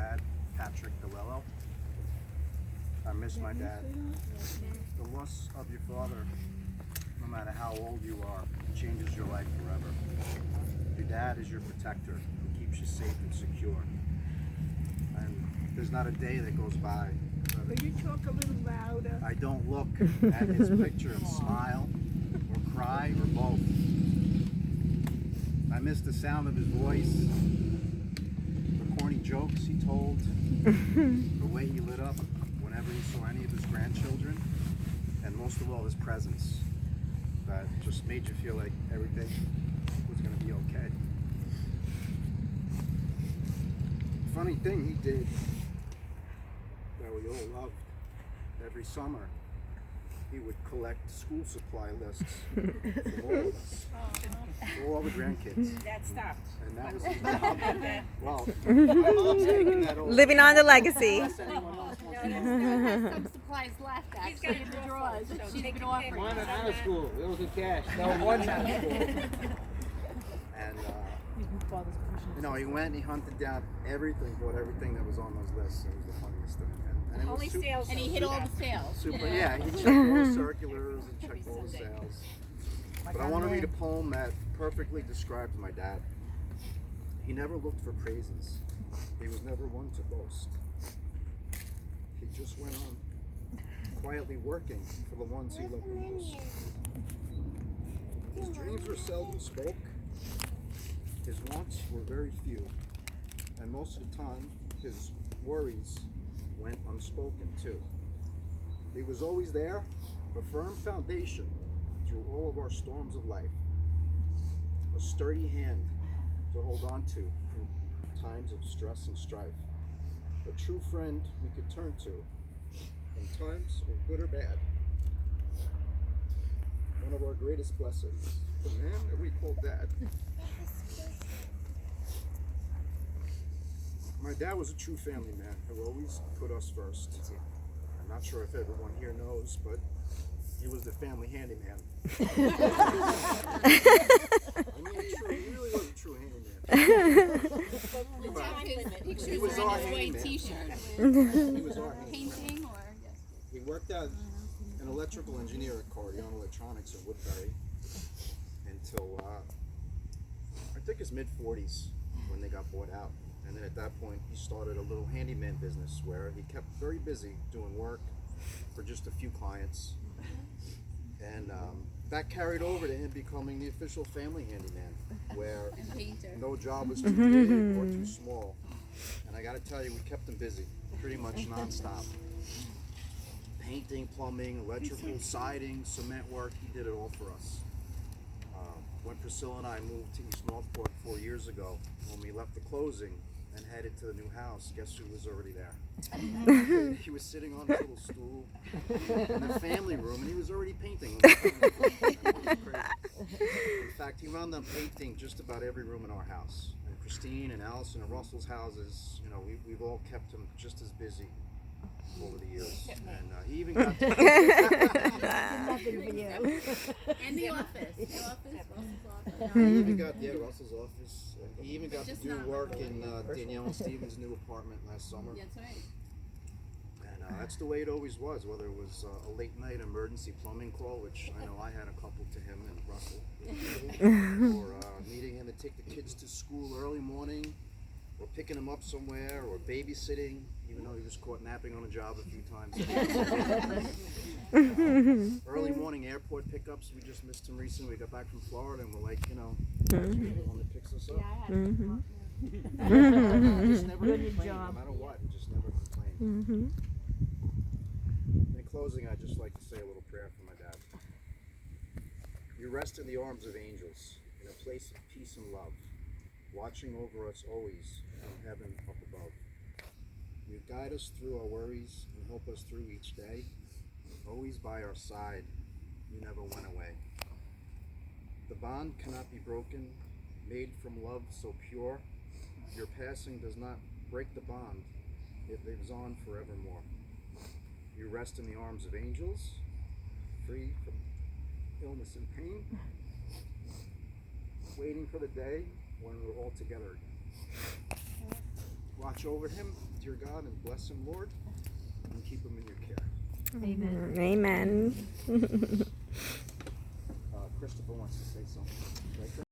dad, Patrick DeLello. I miss my dad. The loss of your father, no matter how old you are, changes your life forever. Your dad is your protector, who keeps you safe and secure. And there's not a day that goes by. Will you talk a little louder? I don't look at his picture and smile, or cry, or both. I miss the sound of his voice, the corny jokes he told, the way he lit up whenever he saw any of his grandchildren, and most of all his presence that just made you feel like everything was going to be okay. Funny thing he did that we all loved, every summer he would collect school supply lists for all of us, for all the grandkids. That stopped. And that was his job. Well, my mom's taking that over. Living on the legacy. Unless anyone else wants to There's know. some supplies left actually in the drawers. She's been offering. One went out of school. It was in cash. No, one out of school. And you know, he went and he hunted down everything, bought everything that was on those lists. It was the funniest thing. And it was Only super, sales. And he hit all the sales. super, yeah, he checked all the circulars and checked all the sales. But I want to read a poem that perfectly describes my dad. He never looked for praises. He was never one to boast. He just went on quietly working for the ones he loved the most. His dreams were seldom spoke. His wants were very few. And most of the time, his worries went unspoken too. He was always there, a firm foundation through all of our storms of life. A sturdy hand to hold on to in times of stress and strife. A true friend we could turn to in times of good or bad. One of our greatest blessings, the man that we call Dad. My dad was a true family man who always put us first. I'm not sure if everyone here knows, but he was the family handyman. I mean, he really was a true handyman. Pictures was are our in his white handyman. t-shirt. He was our handyman. Painting or yes. He worked as an electrical engineer at Cardion Electronics in Woodbury until I think his mid-40s when they got bought out. And then at that point, he started a little handyman business where he kept very busy doing work for just a few clients. And that carried over to him becoming the official family handyman, where And painter. no job was too big or too small. And I gotta tell you, we kept him busy, pretty much nonstop. Painting, plumbing, electrical, siding, cement work, he did it all for us. When Priscilla and I moved to East Northport 4 years ago, when we left the closing and headed to the new house, guess who was already there? He was sitting on his little stool in the family room, and he was already painting. In fact, he wound up painting just about every room in our house. And Christine and Allison and Russell's houses, you know, we've all kept him just as busy over the years. And he even got to Nothing for you. And the office. The office. Russell's office. he even got Russell's office. He even got to do work in Danielle and Stephen's new apartment last summer. That's right. And that's the way it always was, whether it was a late night emergency plumbing call, which I know I had a couple to him and Russell, or needing him to take the kids to school early morning, or picking him up somewhere, or babysitting, even though he was caught napping on a job a few times. Early morning airport pickups, we just missed him recently. We got back from Florida and we're like, you know, that's the one that picks us up. Yeah, I had to Just never complained, no matter what, he just never complained. In closing, I'd just like to say a little prayer for my dad. You rest in the arms of angels, in a place of peace and love, watching over us always from heaven up above. You guide us through our worries and help us through each day. Always by our side, you never went away. The bond cannot be broken, made from love so pure. Your passing does not break the bond, it lives on forevermore. You rest in the arms of angels, free from illness and pain, waiting for the day when we're all together again. Watch over him dear God, and bless him, Lord, and keep him in your care. Amen. Amen.